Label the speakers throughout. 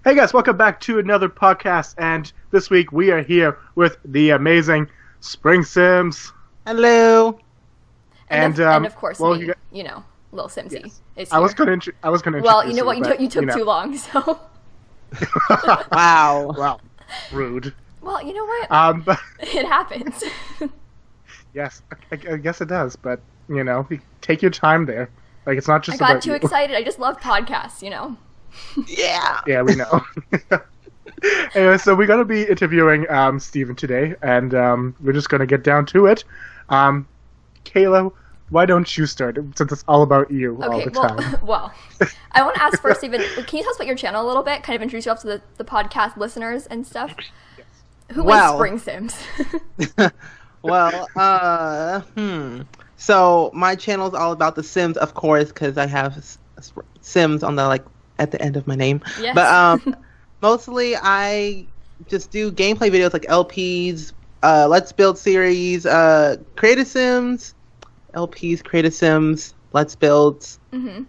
Speaker 1: Hey guys, welcome back to another podcast, and this week we are here with the amazing SpringSims.
Speaker 2: Hello.
Speaker 3: And of course, me, Lilsimsie.
Speaker 1: Yes. I was going to introduce
Speaker 3: well, you know what? You took too long, so.
Speaker 2: Wow.
Speaker 1: Rude.
Speaker 3: Well, you know what? It happens.
Speaker 1: Yes, I guess it does, but, take your time there. Like, it's not just
Speaker 3: I got too excited. I just love podcasts,
Speaker 2: Yeah.
Speaker 1: Yeah, we know. Anyway, so we're going to be interviewing Steven today, and we're just going to get down to it. Kayla, why don't you start, since it's all about you all the time?
Speaker 3: Well, I want to ask first, Steven, can you tell us about your channel a little bit? Kind of introduce yourself to the podcast listeners and stuff?
Speaker 1: Yes.
Speaker 3: Who is SpringSims?
Speaker 2: So my channel is all about The Sims, of course, because I have Sims on the at the end of my name.
Speaker 3: Yes.
Speaker 2: But mostly I just do gameplay videos like LPs, Let's Build series, Creative Sims, LPs, Creative Sims, Let's Builds,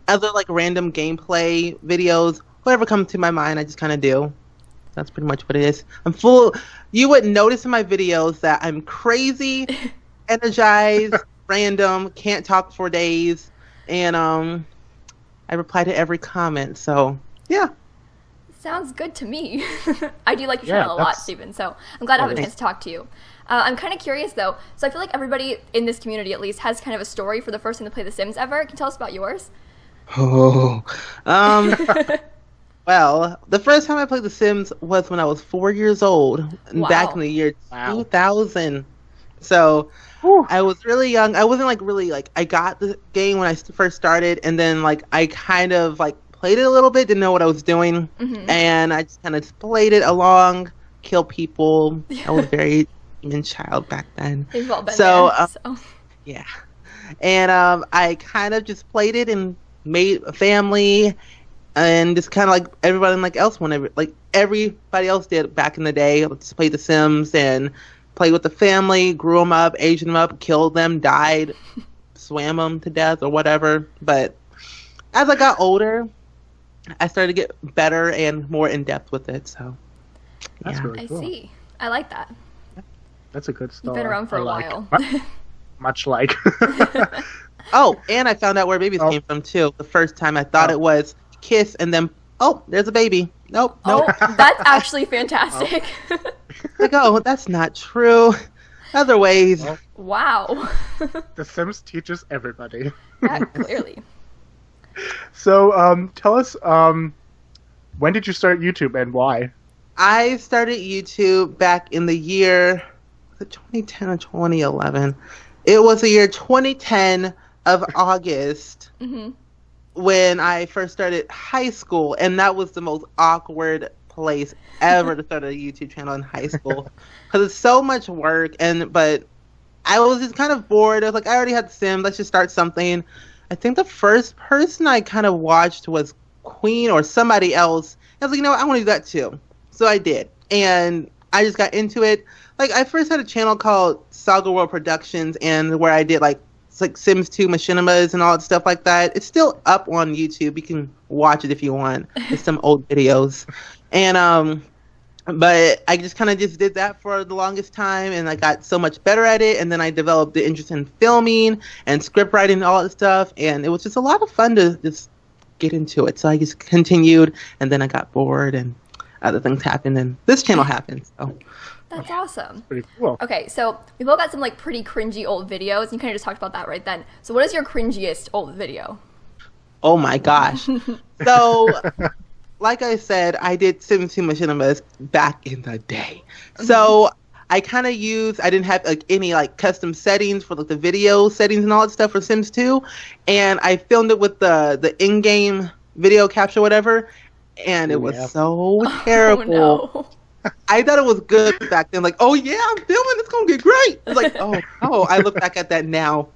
Speaker 2: other random gameplay videos. Whatever comes to my mind, I just kind of do. That's pretty much what it is. You would notice in my videos that I'm crazy, energized, random, can't talk for days, and I reply to every comment, so yeah.
Speaker 3: Sounds good to me. I do like your channel a lot, Steven, so I'm glad I have a chance to talk to you. I'm kind of curious, though, so I feel like everybody in this community, at least, has kind of a story for the first time to play The Sims ever. Can you tell us about yours?
Speaker 2: Well, the first time I played The Sims was when I was 4 years old, back in the year 2000. So I was really young. I wasn't I got the game when I first started, and then I kind of played it a little bit, didn't know what I was doing, and I just kind of played it along, kill people. I was very human child back then.
Speaker 3: We've all been there, so.
Speaker 2: Yeah. And I kind of just played it and made a family, and just kind of everybody else everybody else did back in the day. Just played The Sims and played with the family, grew them up, aged them up, killed them, died, swam them to death or whatever. But as I got older, I started to get better and more in depth with it. So
Speaker 1: that's really cool.
Speaker 3: I see. I like that.
Speaker 1: That's a good story.
Speaker 3: You've been around for a while.
Speaker 1: Much like.
Speaker 2: Oh, and I found out where babies came from too. The first time I thought it was kiss, and then there's a baby. Nope.
Speaker 3: That's actually fantastic.
Speaker 2: That's not true. Other ways.
Speaker 3: Wow.
Speaker 1: The Sims teaches everybody.
Speaker 3: Yeah, clearly.
Speaker 1: So, tell us, when did you start YouTube and why?
Speaker 2: I started YouTube back in the year 2010 or 2011. It was the year 2010 of August when I first started high school, and that was the most awkward place ever to start a YouTube channel in high school because it's so much work. But I was just kind of bored. I was I already had Sims. Let's just start something. I think the first person I kind of watched was Queen or somebody else. I was I want to do that too. So I did, and I just got into it. I first had a channel called Saga World Productions, and where I did Sims 2 machinimas and all that stuff like that. It's still up on YouTube. You can watch it if you want. It's some old videos. And but I just kind of did that for the longest time, and I got so much better at it, and then I developed the interest in filming and script writing and all that stuff, and it was just a lot of fun to just get into it. So I just continued, and then I got bored and other things happened, and this channel happened. So
Speaker 3: that's awesome.
Speaker 1: Pretty cool.
Speaker 3: Okay, so we've all got some pretty cringy old videos. You kind of just talked about that right then. So what is your cringiest old video?
Speaker 2: Oh my gosh. So like I said, I did Sims 2 machinimas back in the day. So I kind of I didn't have any custom settings for the video settings and all that stuff for Sims 2, and I filmed it with the in-game video capture whatever, and it was so terrible.
Speaker 3: Oh, no.
Speaker 2: I thought it was good back then. Oh yeah, I'm filming. It's gonna get great. It's oh. I look back at that now.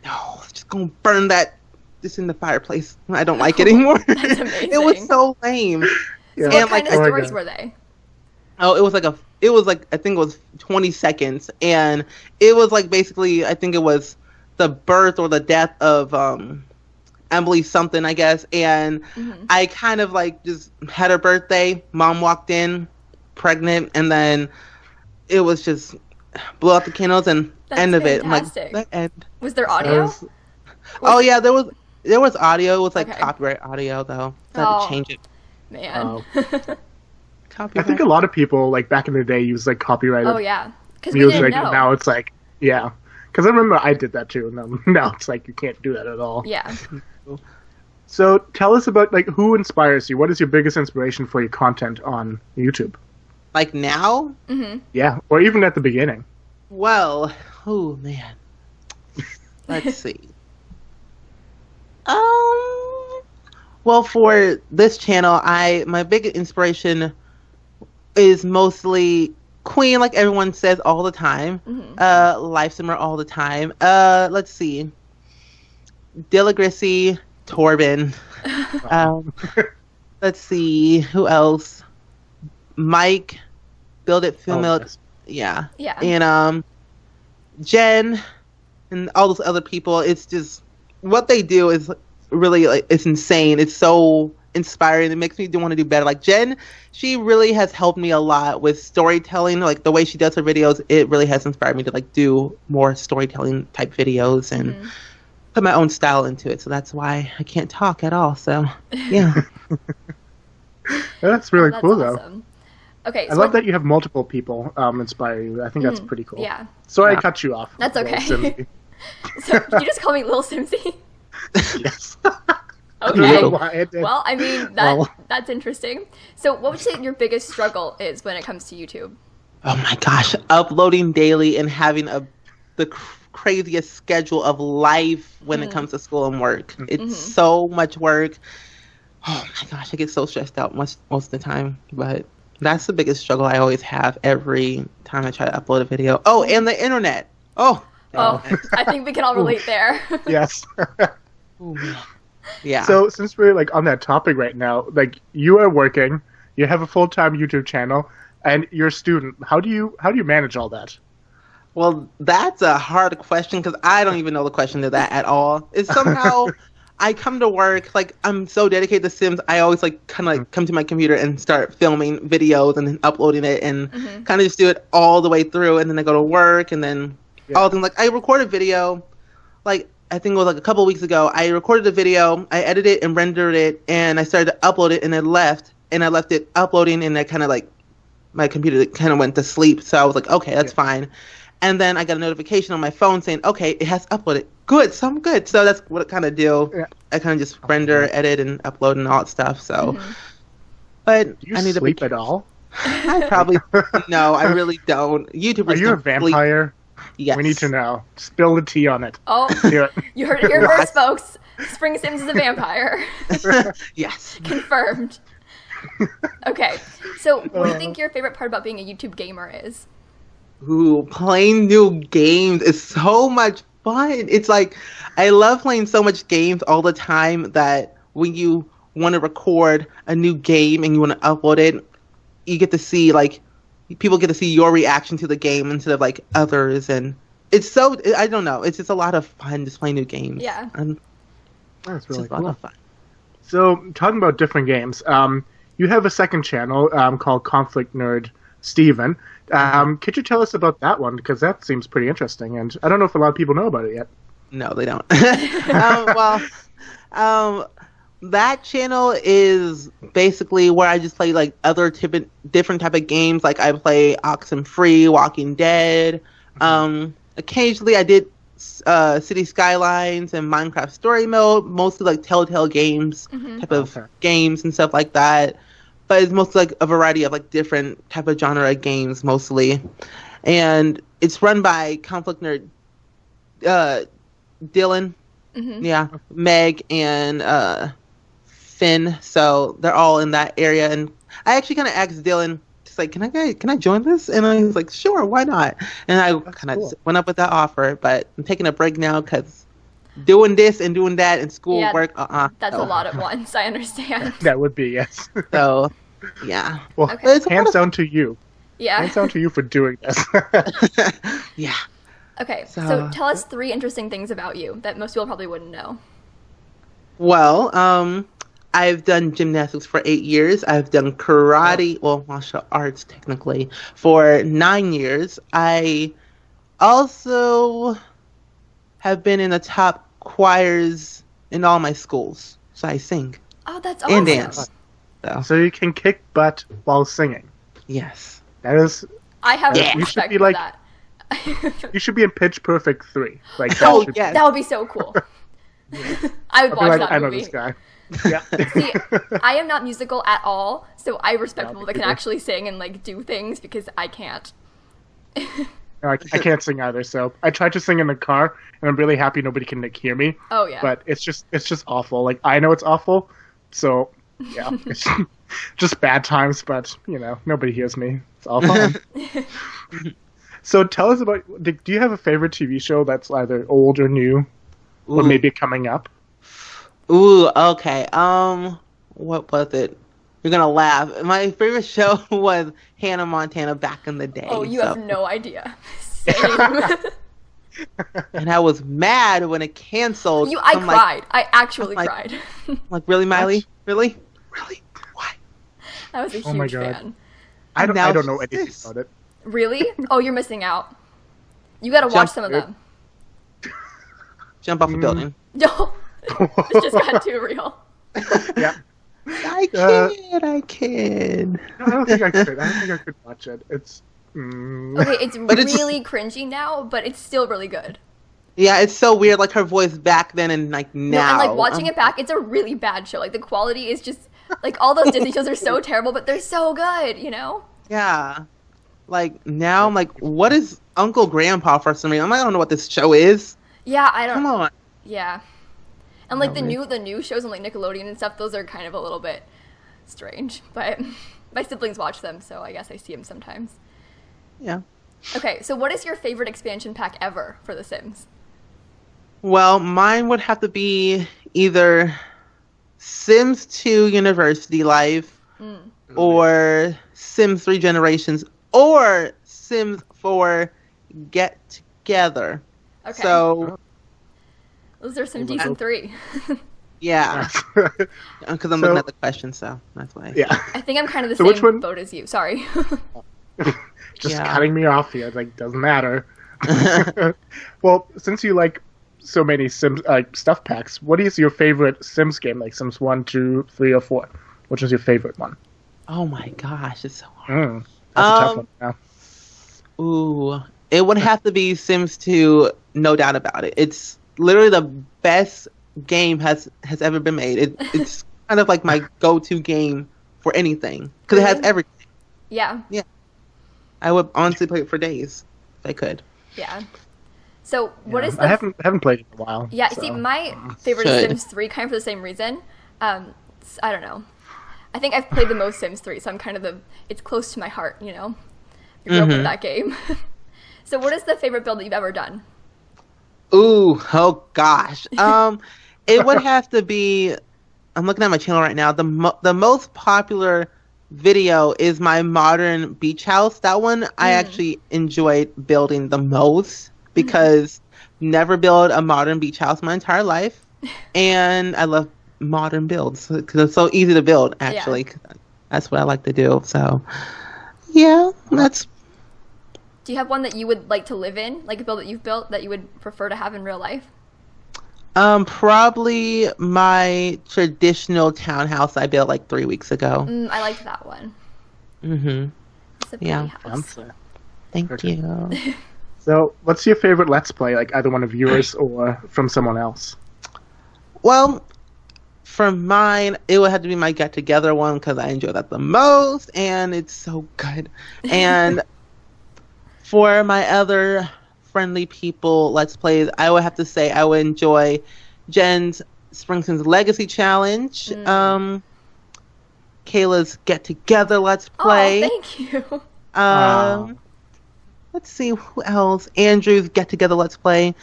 Speaker 2: No, just gonna burn that just in the fireplace. I don't like it anymore.
Speaker 3: That's amazing.
Speaker 2: It was so lame.
Speaker 3: Yeah. So what kind of stories were they?
Speaker 2: Oh, it was I think it was 20 seconds, and it was basically I think it was the birth or the death of Emily something, I guess. And I kind of like just had her birthday. Mom walked in, pregnant, and then it was just blew out the candles and end of it. I'm like, the end.
Speaker 3: Was there audio?
Speaker 2: Oh yeah, there was audio. It was like copyright audio though. So I had to change it.
Speaker 3: Man.
Speaker 1: I think a lot of people like back in the day used like copyrighted.
Speaker 3: Oh yeah, because we didn't know.
Speaker 1: Now it's like because I remember I did that too, and now it's like you can't do that at all.
Speaker 3: Yeah.
Speaker 1: So tell us about like who inspires you. What is your biggest inspiration for your content on YouTube?
Speaker 2: Like now?
Speaker 1: Yeah, or even at the beginning.
Speaker 2: Well, oh man, let's see. Well, for this channel, my big inspiration is mostly Queen, like everyone says all the time. Lifesimmer all the time. Let's see. Dillagrissy, Torben. Let's see, who else? Mike, Build It, Film It.
Speaker 1: Yes.
Speaker 2: Yeah.
Speaker 3: And
Speaker 2: Jen and all those other people. It's just what they do is really like it's insane. It's so inspiring. It makes me want to do better. Like Jen, she really has helped me a lot with storytelling. Like the way she does her videos, it really has inspired me to like do more storytelling type videos and put my own style into it. So that's why I can't talk at all. So yeah.
Speaker 1: That's really cool
Speaker 3: awesome. Though. Okay,
Speaker 1: I love that you have multiple people inspire you. I think that's pretty cool.
Speaker 3: Yeah.
Speaker 1: Sorry I cut you off.
Speaker 3: That's okay. So you just call me Lilsimsie?
Speaker 1: Yes.
Speaker 3: Okay. Well, I mean, that's interesting. So what would you say your biggest struggle is when it comes to YouTube?
Speaker 2: Oh my gosh. Uploading daily and having the craziest schedule of life when it comes to school and work. It's so much work. Oh my gosh, I get so stressed out most of the time. But that's the biggest struggle I always have every time I try to upload a video. Oh, and the internet. Oh,
Speaker 3: I think we can all relate there.
Speaker 1: Yes.
Speaker 2: Yeah.
Speaker 1: So since we're like on that topic right now, like you are working, you have a full-time YouTube channel, and you're a student. How do you manage all that?
Speaker 2: Well, that's a hard question because I don't even know the question to that at all. It's somehow I come to work, like I'm so dedicated to Sims, I always like kind of like come to my computer and start filming videos and then uploading it and kind of just do it all the way through, and then I go to work and then all things like I record a video, like I think it was like a couple of weeks ago. I recorded a video, I edited it and rendered it, and I started to upload it, and I left it uploading, and I kind of like my computer kind of went to sleep, so I was like, okay, that's fine. And then I got a notification on my phone saying, okay, it has uploaded. Good, so I'm good. So that's what I kind of do. Yeah. I kind of just render, edit, and upload and all that stuff. So, but
Speaker 1: do you sleep at all?
Speaker 2: I probably no. I really don't. YouTubers.
Speaker 1: Are you a vampire?
Speaker 2: Yes.
Speaker 1: We need to know. Spill the tea on it.
Speaker 3: Oh, you heard it here first, folks. SpringSims is a vampire.
Speaker 2: Yes.
Speaker 3: Confirmed. Okay, so what do you think your favorite part about being a YouTube gamer is?
Speaker 2: Ooh, playing new games is so much fun. It's like, I love playing so much games all the time that when you want to record a new game and you want to upload it, you get to see, like, people get to see your reaction to the game instead of, like, others. And it's so, I don't know, it's just a lot of fun just playing new games.
Speaker 3: Yeah.
Speaker 1: That's really cool.
Speaker 2: A lot of fun.
Speaker 1: So, talking about different games, you have a second channel called Conflict Nerd Steven. Could you tell us about that one? Because that seems pretty interesting, and I don't know if a lot of people know about it yet.
Speaker 2: No, they don't. That channel is basically where I just play like other different type of games. Like I play Oxenfree, Walking Dead. Occasionally I did City Skylines and Minecraft Story Mode, mostly like Telltale games type of games and stuff like that. But it's mostly like a variety of like different type of genre of games mostly. And it's run by Conflict Nerd Dylan, Meg, and Finn. So they're all in that area. And I actually kind of asked Dylan, just like, can I join this? And I was like, sure, why not? And I kind of went up with that offer. But I'm taking a break now because doing this and doing that and school work,
Speaker 3: that's a lot at once. I understand.
Speaker 1: That would be, yes.
Speaker 2: So, yeah.
Speaker 1: Well, hands down to you.
Speaker 3: Yeah.
Speaker 1: Hands down to you for doing this.
Speaker 2: Yeah.
Speaker 3: Okay, so tell us 3 interesting things about you that most people probably wouldn't know.
Speaker 2: Well, I've done gymnastics for 8 years. I've done karate, well, martial arts technically, for 9 years. I also have been in the top choirs in all my schools. So I sing.
Speaker 3: Oh, that's awesome.
Speaker 2: And dance.
Speaker 1: So you can kick butt while singing.
Speaker 2: Yes.
Speaker 1: That is...
Speaker 3: I have respect for that.
Speaker 1: You should be in Pitch Perfect 3. Like,
Speaker 2: yes.
Speaker 3: That would be so cool. I would watch that
Speaker 1: I
Speaker 3: movie.
Speaker 1: know this guy. Yeah.
Speaker 3: See, I am not musical at all, so I respect people that can actually sing and like do things because I can't.
Speaker 1: I can't sing either, so I tried to sing in the car, and I'm really happy nobody can hear me.
Speaker 3: Oh yeah.
Speaker 1: But it's just awful. Like, I know it's awful, so yeah, it's just bad times. But nobody hears me. It's all fun. So tell us about. Do you have a favorite TV show that's either old or new, or maybe coming up?
Speaker 2: Ooh, okay. What was it? You're gonna laugh. My favorite show was Hannah Montana back in the day.
Speaker 3: Oh, you have no idea. Same.
Speaker 2: And I was mad when it canceled.
Speaker 3: I cried. I actually cried.
Speaker 2: Like, really, Miley? Really? Really? Why?
Speaker 3: I was a huge fan.
Speaker 1: I don't know anything about it.
Speaker 3: Really? Oh, you're missing out. You gotta watch some of them.
Speaker 2: Jump off a building.
Speaker 3: No. This just got too real.
Speaker 1: Yeah.
Speaker 2: I kid.
Speaker 1: No, I don't think I could. I don't think I could watch it. It's...
Speaker 3: Okay, it's really cringy now, but it's still really good.
Speaker 2: Yeah, it's so weird, like her voice back then and like now.
Speaker 3: No, and like watching it back, it's a really bad show. Like the quality is just like all those Disney shows are so terrible, but they're so good,
Speaker 2: Yeah. Like now I'm like, what is Uncle Grandpa for some reason? I'm like, I don't know what this show is.
Speaker 3: Yeah, I don't.
Speaker 2: Come on.
Speaker 3: Yeah. And like the new shows on like Nickelodeon and stuff, those are kind of a little bit strange. But my siblings watch them, so I guess I see them sometimes.
Speaker 2: Yeah.
Speaker 3: Okay, so what is your favorite expansion pack ever for The Sims?
Speaker 2: Well, mine would have to be either Sims 2 University Life or Sims 3 Generations or Sims 4 Get Together.
Speaker 3: Okay.
Speaker 2: So
Speaker 3: those are some decent 3.
Speaker 2: Yeah. Because I'm looking at the question, so that's why.
Speaker 1: Yeah.
Speaker 3: I think I'm kind of the same boat as you. Sorry.
Speaker 1: Just cutting me off here. Like, doesn't matter. Well, since you like so many Sims stuff packs, what is your favorite Sims game? Like Sims 1, 2, 3, or 4? Which is your favorite one?
Speaker 2: Oh my gosh, it's so hard.
Speaker 1: That's a tough one now.
Speaker 2: Ooh, it would have to be Sims 2, no doubt about it. It's literally the best game has ever been made. It's kind of like my go-to game for anything because it has everything.
Speaker 3: Yeah.
Speaker 2: Yeah. I would honestly play it for days if I could.
Speaker 3: Yeah. So what is the...
Speaker 1: I haven't played it in a while.
Speaker 3: Yeah,
Speaker 1: so.
Speaker 3: See, my favorite is Sims 3, kind of for the same reason. I don't know. I think I've played the most Sims 3, so I'm kind of it's close to my heart, I grew up with that game. So what is the favorite build that you've ever done?
Speaker 2: Ooh, oh gosh. It would have to be, I'm looking at my channel right now, the most popular video is my modern beach house. That one I actually enjoyed building the most because never built a modern beach house my entire life. And I love modern builds because it's so easy to build, actually. Yeah. That's what I like to do. So, yeah, that's...
Speaker 3: Do you have one that you would like to live in? Like a build that you've built that you would prefer to have in real life?
Speaker 2: Probably my traditional townhouse I built like 3 weeks ago.
Speaker 3: I liked that one.
Speaker 2: Mm-hmm.
Speaker 3: It's a pretty house.
Speaker 2: Thank you.
Speaker 1: So, what's your favorite Let's Play? Like either one of yours or from someone else?
Speaker 2: Well, for mine, it would have to be my Get Together one because I enjoy that the most, and it's so good. And for my other friendly people Let's Plays, I would have to say I would enjoy Jen's SpringSims Legacy Challenge, Kayla's Get Together Let's Play.
Speaker 3: Oh, thank
Speaker 2: you. Let's see who else. Andrew's Get Together Let's Play.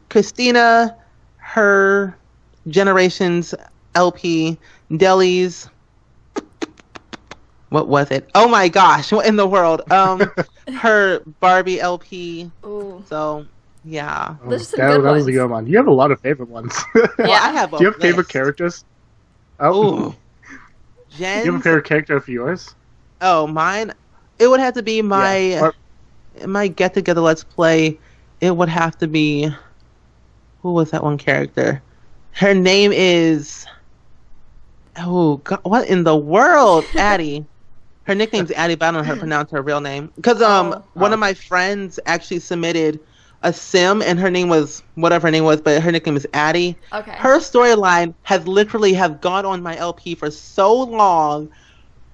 Speaker 2: Christina, her Generations LP, Deli's. What was it? Oh my gosh! What in the world? Her Barbie LP.
Speaker 3: Ooh.
Speaker 2: So, Yeah.
Speaker 3: There's some good
Speaker 1: that
Speaker 3: ones.
Speaker 1: was a good one. You have a lot of favorite ones.
Speaker 2: Well, I have
Speaker 1: Do you have favorite characters?
Speaker 2: Oh.
Speaker 1: Do you have a favorite character of yours?
Speaker 2: Oh, mine? It would have to be my Get Together Let's Play. It would have to be... Who was that one character? Her name is... Oh, God, what in the world? Addie. Her nickname's Addie, but I don't know how to pronounce her real name. Because one of my friends actually submitted a sim, and her name was whatever her name was, but her nickname is Addie.
Speaker 3: Okay.
Speaker 2: Her storyline has literally gone on my LP for so long.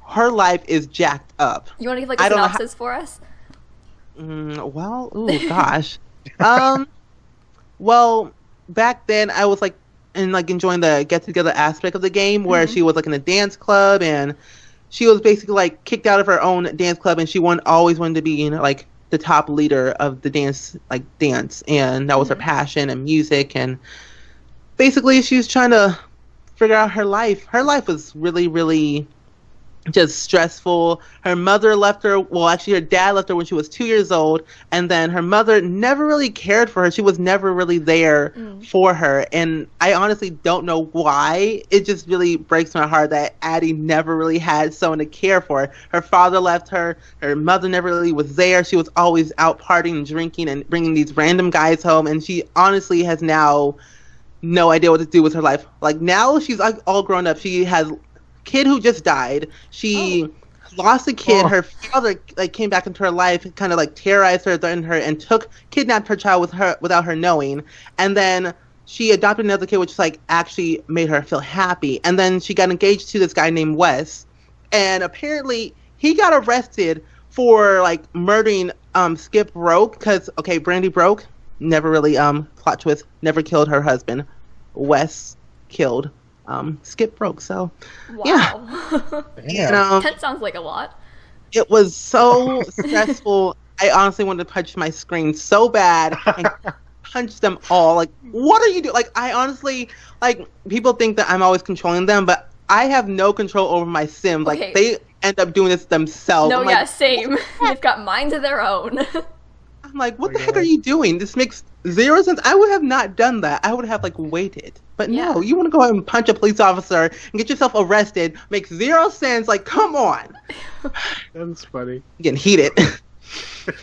Speaker 2: Her life is jacked up.
Speaker 3: You want to give like a synopsis for us?
Speaker 2: Well, ooh, gosh. Well, back then I was like enjoying the get together aspect of the game, where she was like in a dance club, and she was basically like kicked out of her own dance club, and she always wanted to be like the top leader of the dance, and that was her passion and music, and basically she was trying to figure out her life. Her life was really, really just stressful. Her mother left her, well, actually her dad left her when she was 2 years old, and then her mother never really cared for her. She was never really there for her, and I honestly don't know why. It just really breaks my heart that Addie never really had someone to care for. Her father left her. Her mother never really was there. She was always out partying and drinking and bringing these random guys home, and she honestly has now no idea what to do with her life. Like, now she's like all grown up. She has kid who just died. She lost a kid. Her father came back into her life, kind of terrorized her, threatened her, and kidnapped her child without her knowing. And then she adopted another kid, which actually made her feel happy. And then she got engaged to this guy named Wes, and apparently he got arrested for murdering Skip Broke, because Brandy Broke never really plot twist, never killed her husband. Wes killed Skip Broke. So yeah.
Speaker 3: That sounds like a lot.
Speaker 2: It was so stressful. I honestly wanted to punch my screen so bad and punch them all. What are you doing? I honestly, people think that I'm always controlling them, but I have no control over my sim. They end up doing this themselves.
Speaker 3: No, same. They've got minds of their own.
Speaker 2: I'm like, what the heck are you doing? This makes zero sense. I would have not done that. I would have waited. But no, you want to go out and punch a police officer and get yourself arrested. Makes zero sense. Come on.
Speaker 1: That's funny.
Speaker 2: Getting heated.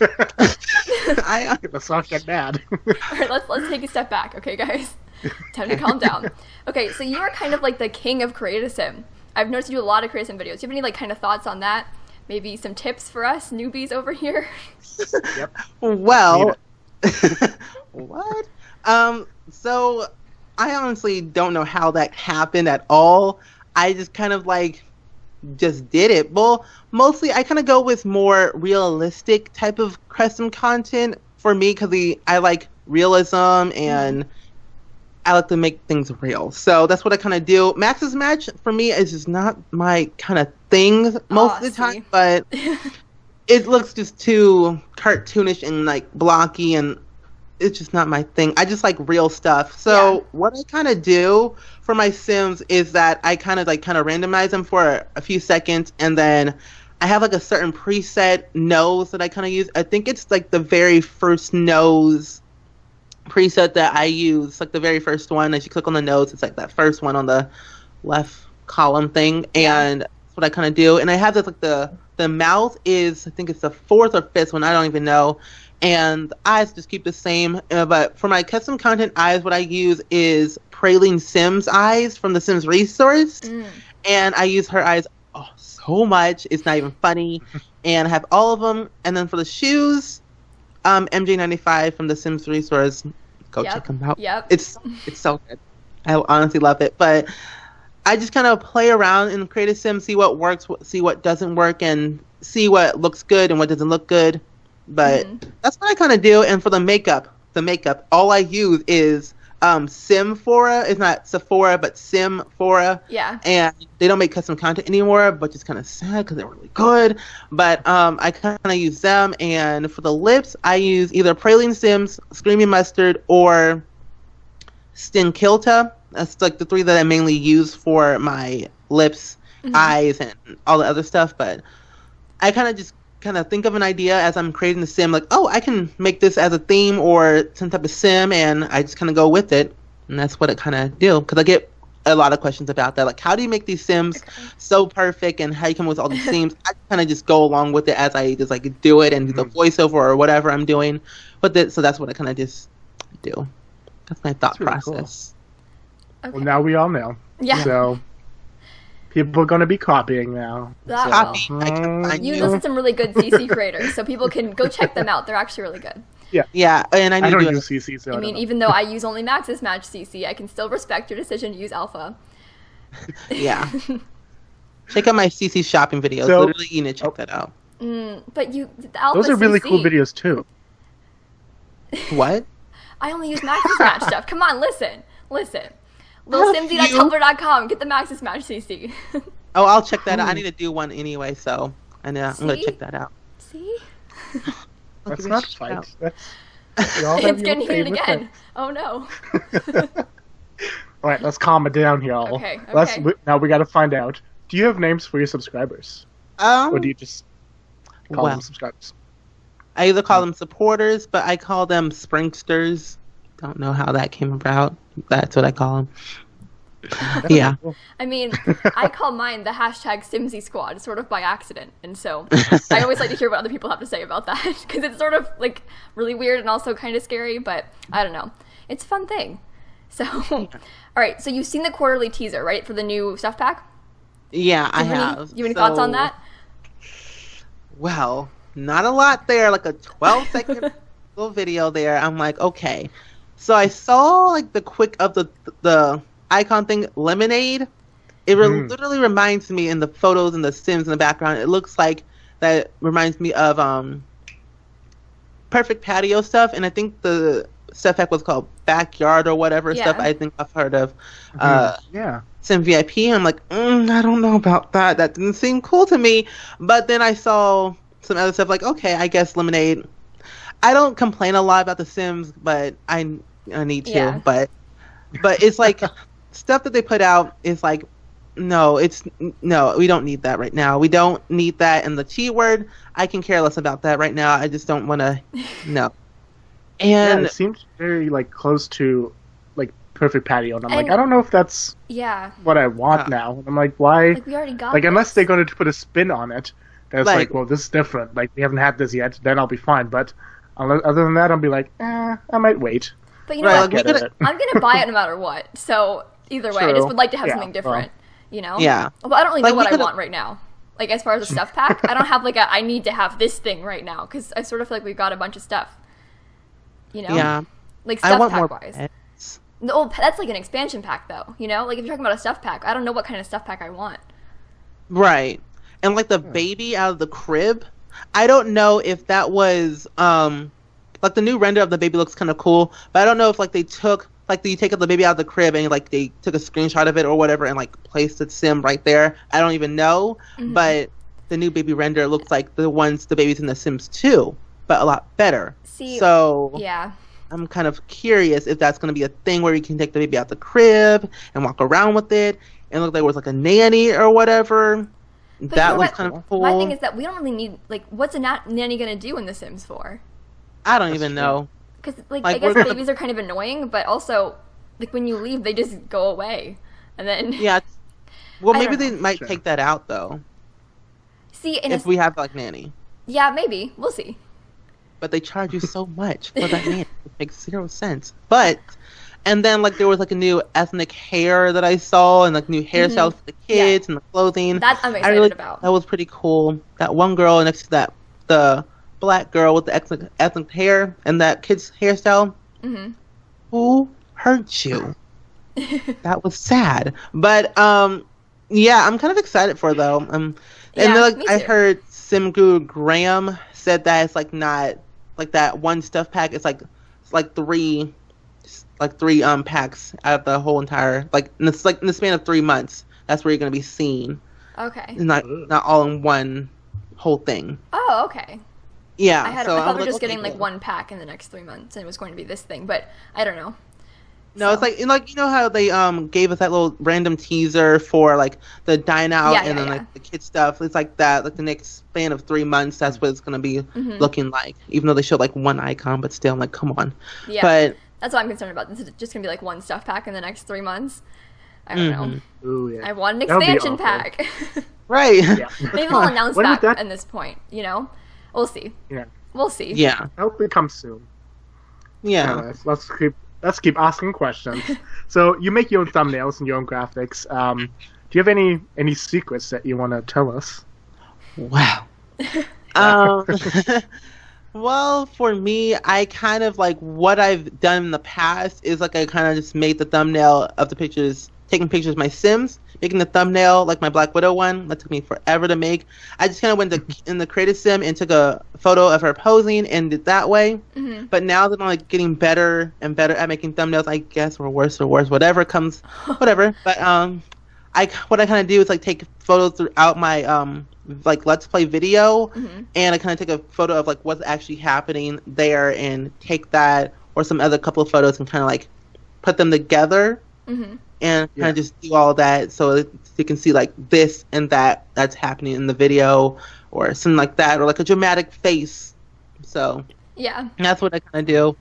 Speaker 1: Let's not get mad.
Speaker 3: All right, let's take a step back, okay, guys? Time to calm down. Okay, so you are kind of the king of Create Sim. I've noticed you do a lot of Create Sim videos. Do you have any kind of thoughts on that? Maybe some tips for us newbies over here?
Speaker 1: Yep.
Speaker 2: Well, what? So I honestly don't know how that happened at all. I just kind of just did it. Well, mostly I kind of go with more realistic type of custom content for me, because I like realism and I like to make things real. So that's what I kind of do. Max's Match for me is just not my kind of thing most of the time, but it looks just too cartoonish and blocky, and it's just not my thing. I just like real stuff. So what I kind of do for my Sims is that I kind of randomize them for a few seconds, and then I have a certain preset nose that I kind of use. I think it's the very first nose preset that I use, the very first one. As you click on the nose, it's that first one on the left column thing, and that's what I kind of do. And I have this the mouth is, I think it's the fourth or fifth one, I don't even know, and the eyes just keep the same. But for my custom content eyes, what I use is Pearly Sims eyes from the Sims resource, and I use her eyes so much, it's not even funny. And I have all of them. And then for the shoes, MJ95 from the Sims resource, go check them out. It's so good. I honestly love it. But I just kind of play around and create a sim, see what works, see what doesn't work, and see what looks good and what doesn't look good. But that's what I kind of do. And for the makeup, all I use is Simphora. It's not Sephora, but Simphora.
Speaker 3: Yeah.
Speaker 2: And they don't make custom content anymore, which is kind of sad because they're really good. But I kind of use them. And for the lips, I use either Praline Sims, Screaming Mustard, or Stinkilta. That's the three that I mainly use for my lips, eyes, and all the other stuff. But I kind of just kind of think of an idea as I'm creating the sim, like, oh, I can make this as a theme or some type of sim, and I just kind of go with it, and that's what I kind of do. Because I get a lot of questions about that, like, how do you make these sims so perfect, and how you come up with all these themes? I kind of just go along with it as I just like do it and do the voiceover or whatever I'm doing with it. So that's what I kind of just do. That's my thought process.
Speaker 3: Cool. Okay.
Speaker 1: Well, now we all know.
Speaker 3: Yeah.
Speaker 1: So people are going to be copying now.
Speaker 3: You listed some really good CC creators, so people can go check them out. They're actually really good.
Speaker 2: Yeah, and I
Speaker 1: don't use CC, so
Speaker 3: I mean, even though I use only Max's Match CC, I can still respect your decision to use Alpha.
Speaker 2: Yeah. Check out my CC shopping videos.
Speaker 1: So,
Speaker 2: literally, you need to check that out.
Speaker 3: But the Alpha
Speaker 1: those are really
Speaker 3: CC,
Speaker 1: cool videos, too.
Speaker 2: What?
Speaker 3: I only use Max's Match stuff. Come on, listen. Lilsimsie.tumblr.com. Get the Max's Match CC.
Speaker 2: Oh, I'll check that out. I need to do one anyway, so I'm going to check that out.
Speaker 3: See?
Speaker 1: Let's not fight.
Speaker 3: It's getting heated again. Oh, no.
Speaker 1: All right, let's calm it down, y'all.
Speaker 3: Okay.
Speaker 1: Now we got to find out. Do you have names for your subscribers? Or do you just call them subscribers?
Speaker 2: I either call them supporters, but I call them Springsters. Don't know how that came about. That's what I call them. Yeah.
Speaker 3: I mean, I call mine the #Simsie Squad, sort of by accident, and so I always like to hear what other people have to say about that, because it's sort of like really weird and also kind of scary, but I don't know. It's a fun thing. So, all right, so you've seen the quarterly teaser, right, for the new stuff pack?
Speaker 2: Yeah, I have.
Speaker 3: You have any thoughts on that?
Speaker 2: Well, not a lot there, like a 12-second little video there. I'm like, okay. So I saw like the quick of the icon thing, lemonade. It literally reminds me in the photos and the Sims in the background. It looks like that reminds me of Perfect Patio stuff, and I think the stuff pack was called Backyard or whatever stuff. I think I've heard of. Sim VIP. I'm like, I don't know about that. That didn't seem cool to me. But then I saw some other stuff like, okay, I guess lemonade. I don't complain a lot about the Sims, but I need to.
Speaker 3: Yeah.
Speaker 2: But it's like stuff that they put out is like, no, we don't need that right now. We don't need that in the T word. I can care less about that right now. I just don't want to. No. And
Speaker 1: it seems very like close to like Perfect Patio, and I'm like, I don't know if that's what I want now. And I'm like, why?
Speaker 3: Like, we already got
Speaker 1: like, unless they're going to put a spin on it, that's like, well, this is different. Like, we haven't had this yet. Then I'll be fine. But other than that, I'll be like, I might wait.
Speaker 3: But you know what? I'm gonna buy it no matter what. So either way, I just would like to have something different. You know?
Speaker 2: Yeah.
Speaker 3: Well, I don't really know what I want right now. Like, as far as a stuff pack, I don't have like I need to have this thing right now, because I sort of feel like we've got a bunch of stuff. You know?
Speaker 2: Yeah.
Speaker 3: Like, stuff pack wise. No, that's like an expansion pack, though. You know? Like, if you're talking about a stuff pack, I don't know what kind of stuff pack I want.
Speaker 2: Right. And like the baby out of the crib, I don't know if that was like the new render of the baby looks kind of cool, but I don't know if like they took like you take the baby out of the crib and like they took a screenshot of it or whatever and like placed the sim right there. I don't even know, but the new baby render looks like the babies in The Sims 2, but a lot better. So
Speaker 3: yeah,
Speaker 2: I'm kind of curious if that's going to be a thing where you can take the baby out the crib and walk around with it and look like it was like a nanny or whatever. But that was kind of cool.
Speaker 3: My thing is that we don't really need, like, what's a nanny going to do in The Sims 4?
Speaker 2: I don't even know.
Speaker 3: Because, like, I guess babies are kind of annoying, but also, like, when you leave, they just go away. And then...
Speaker 2: Yeah. Well, maybe they might take that out, though.
Speaker 3: See,
Speaker 2: if we have, like, nanny.
Speaker 3: Yeah, maybe. We'll see.
Speaker 2: But they charge you so much for that nanny. It makes 0 sense. But... And then, like, there was, like, a new ethnic hair that I saw, and, like, new hairstyles for the kids, and the clothing.
Speaker 3: That I'm excited about.
Speaker 2: That was pretty cool. That one girl next to the black girl with the ethnic hair and that kid's hairstyle. Who hurt you? That was sad. But, yeah, I'm kind of excited for it, though. And then, like, I heard Simguru Graham said that it's, like, not, like, that one stuff pack. It's, like three packs out of the whole entire, like in the span of 3 months. That's where you're going to be seen.
Speaker 3: Okay.
Speaker 2: Not all in one whole thing.
Speaker 3: Oh, okay.
Speaker 2: Yeah.
Speaker 3: I thought we were just getting like one pack in the next 3 months, and it was going to be this thing, but I don't know.
Speaker 2: No, so. It's like you know how they gave us that little random teaser for like the dine out and then like the kid stuff. It's like that. Like the next span of 3 months, that's what it's gonna be looking like. Even though they showed like one icon, but still, I'm like, come on.
Speaker 3: Yeah,
Speaker 2: but
Speaker 3: that's what I'm concerned about. This is just gonna be like one stuff pack in the next 3 months. I don't know.
Speaker 1: Ooh, yeah.
Speaker 3: I want an expansion pack.
Speaker 2: Right.
Speaker 1: Yeah.
Speaker 3: Maybe they'll announce that at this point. You know, we'll see.
Speaker 1: Yeah.
Speaker 3: We'll see.
Speaker 2: Yeah.
Speaker 1: I hope it comes soon.
Speaker 2: Yeah.
Speaker 1: Let's keep asking questions. So you make your own thumbnails and your own graphics. Do you have any secrets that you want to tell us?
Speaker 2: Wow. Well, for me, I kind of like what I've done in the past is like I kind of just made the thumbnail of the pictures, taking pictures of my Sims, making the thumbnail like my Black Widow one. That took me forever to make. I just kind of went in the creative sim and took a photo of her posing and did that way. Mm-hmm. But now that I'm like getting better and better at making thumbnails, I guess, or worse, whatever comes, whatever. But what I kind of do is like take photos throughout my like Let's Play video, and I kind of take a photo of like what's actually happening there and take that or some other couple of photos and kind of like put them together and kind of just do all that so you can see like this and that's happening in the video or something like that, or like a dramatic face. So
Speaker 3: yeah,
Speaker 2: that's what I kind of do.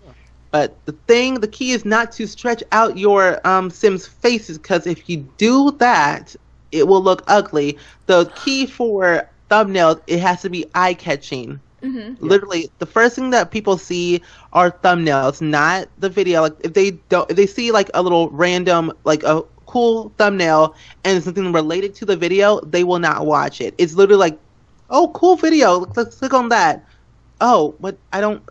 Speaker 2: But the key is not to stretch out your Sims faces, because if you do that, it will look ugly. The key for thumbnails, it has to be eye-catching. Mm-hmm. Literally, the first thing that people see are thumbnails, not the video. Like if they see like a little random, like a cool thumbnail and something related to the video, they will not watch it. It's literally like, oh, cool video. Let's click on that. Oh, but I don't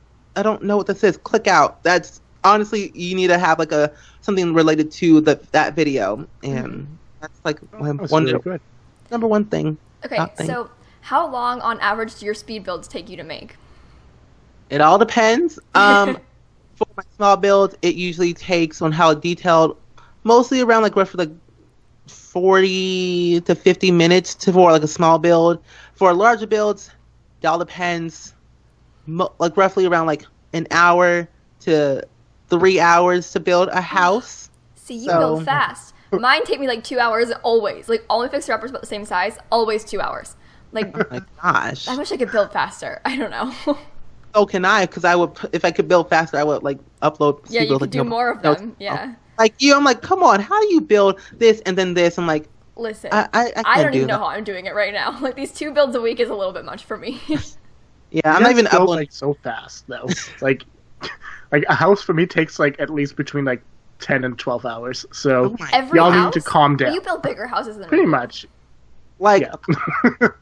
Speaker 2: know what this is. Click out. That's honestly, you need to have like something related to that video, and that's like number one thing.
Speaker 3: Okay, so how long on average do your speed builds take you to make?
Speaker 2: It all depends. For my small builds, it usually takes on how detailed, mostly around like roughly like 40 to 50 minutes for like a small build. For larger builds, it all depends. Like roughly around like an hour to 3 hours to build a house.
Speaker 3: See, you build fast. Mine take me like 2 hours always. Like all my fixer-uppers about the same size, always 2 hours. Like,
Speaker 2: oh my gosh.
Speaker 3: I wish I could build faster. I don't know.
Speaker 2: So can I, because I would, if I could build faster, I would like upload.
Speaker 3: Yeah, you could do more of them. Yeah.
Speaker 2: Like you, I'm like, come on, how do you build this and then this? I'm like,
Speaker 3: listen,
Speaker 2: I
Speaker 3: don't even know how I'm doing it right now. Like these 2 builds a week is a little bit much for me.
Speaker 2: Yeah, I'm not even uploading
Speaker 1: like so fast though. like a house for me takes like at least between like 10 and 12 hours. So y'all need to calm down.
Speaker 3: Well, you build bigger houses than
Speaker 1: pretty much.
Speaker 2: Like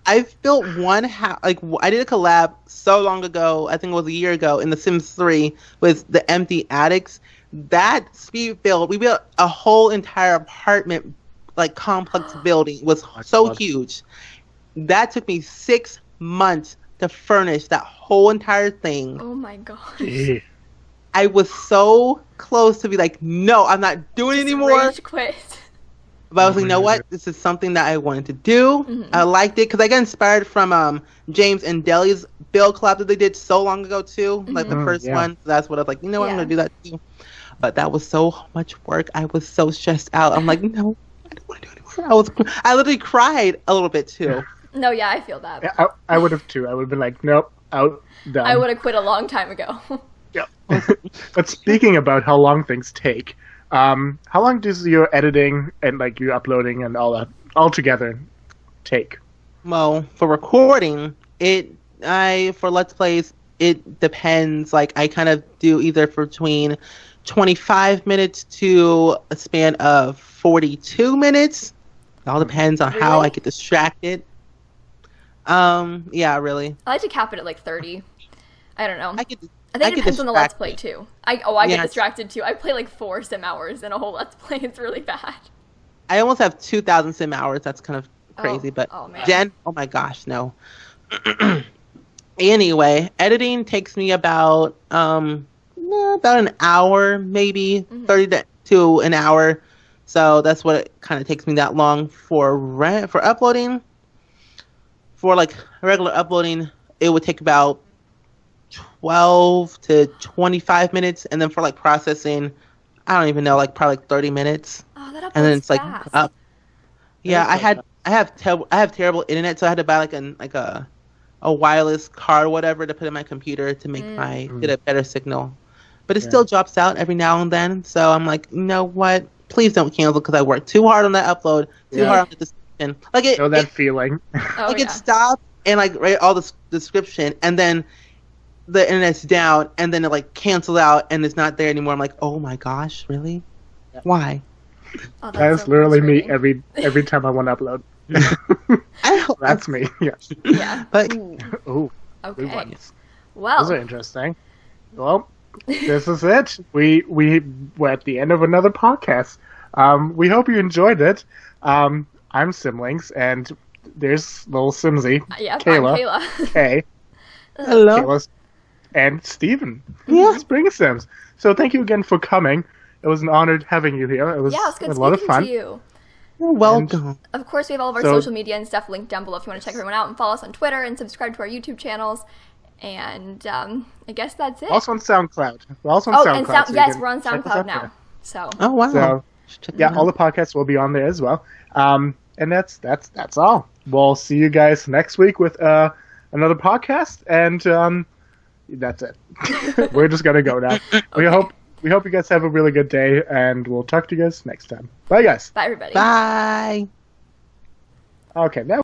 Speaker 2: I've built one house. Like I did a collab so long ago. I think it was a year ago in The Sims 3 with the empty attics. That speed build, we built a whole entire apartment like complex building. It was so huge. That took me 6 months to furnish that whole entire thing.
Speaker 3: Oh my gosh.
Speaker 1: Yeah.
Speaker 2: I was so close to be like, no, I'm not doing it anymore.
Speaker 3: Rage quit.
Speaker 2: But I was like, you know what? This is something that I wanted to do. Mm-hmm. I liked it because I got inspired from James and Deli's build collab that they did so long ago too, like the first one. So that's what I was like, you know what? I'm gonna do that too. But that was so much work. I was so stressed out. I'm like, no, I don't want to do it anymore. I literally cried a little bit too.
Speaker 3: No, yeah, I feel that.
Speaker 1: Yeah, I would have too. I would have been like, nope, out, done.
Speaker 3: I would have quit a long time ago.
Speaker 1: Yeah. But speaking about how long things take, how long does your editing and like your uploading and all that all together take?
Speaker 2: Well, for recording, for Let's Plays, it depends. Like I kind of do either between 25 minutes to a span of 42 minutes. It all depends on how I get distracted. Yeah, really.
Speaker 3: I like to cap it at like 30. I don't know. I think it depends on the Let's Play too. I get distracted too. I play like 4 sim hours in a whole Let's Play. It's really bad.
Speaker 2: I almost have 2,000 sim hours. That's kind of crazy, but Jen, oh my gosh, no. Anyway, editing takes me about an hour, maybe 30 to an hour. So that's what it kind of takes me that long for uploading. For like regular uploading, it would take about 12 to 25 minutes, and then for like processing, I don't even know, like probably like 30 minutes.
Speaker 3: Oh, that uploads
Speaker 2: and then it's like
Speaker 3: fast.
Speaker 2: up. Yeah, I have terrible internet, so I had to buy like a wireless card or whatever to put in my computer to make get a better signal. But it still drops out every now and then. So I'm like, you know what? Please don't cancel because I worked too hard on that upload, too hard on the description. Like
Speaker 1: know that feeling.
Speaker 2: It stopped and like write all the description, and then the internet's down, and then it like cancels out and it's not there anymore. I'm like, oh my gosh, really? Yeah. Why?
Speaker 3: Oh,
Speaker 1: that's
Speaker 3: so
Speaker 1: literally me every time I want to upload. That's me. Yes.
Speaker 3: Yeah.
Speaker 2: But
Speaker 1: ooh.
Speaker 3: Okay.
Speaker 1: Good ones.
Speaker 3: Well.
Speaker 1: Those are interesting. Well, this is it. We're at the end of another podcast. We hope you enjoyed it. I'm SimLinks, and there's Lilsimsie, Kayla,
Speaker 3: I'm Kayla.
Speaker 1: Kay,
Speaker 2: hello,
Speaker 1: Kayla, and Steven.
Speaker 2: Yeah.
Speaker 1: SpringSims. So thank you again for coming. It was an honor having you here. It was
Speaker 3: good
Speaker 1: a lot of fun.
Speaker 3: To you.
Speaker 2: You're welcome.
Speaker 3: Of course, we have all of our social media and stuff linked down below if you want to check everyone out and follow us on Twitter and subscribe to our YouTube channels. And I guess that's it.
Speaker 1: Also on SoundCloud. We're also on SoundCloud.
Speaker 3: Yes, we're on SoundCloud now.
Speaker 1: There.
Speaker 3: So.
Speaker 2: Oh wow.
Speaker 1: So, yeah, all the podcasts will be on there as well. And that's all. We'll see you guys next week with another podcast, and that's it. We're just gonna go now. Okay. We hope you guys have a really good day, and we'll talk to you guys next time. Bye, guys.
Speaker 3: Bye, everybody.
Speaker 2: Bye.
Speaker 1: Okay, now.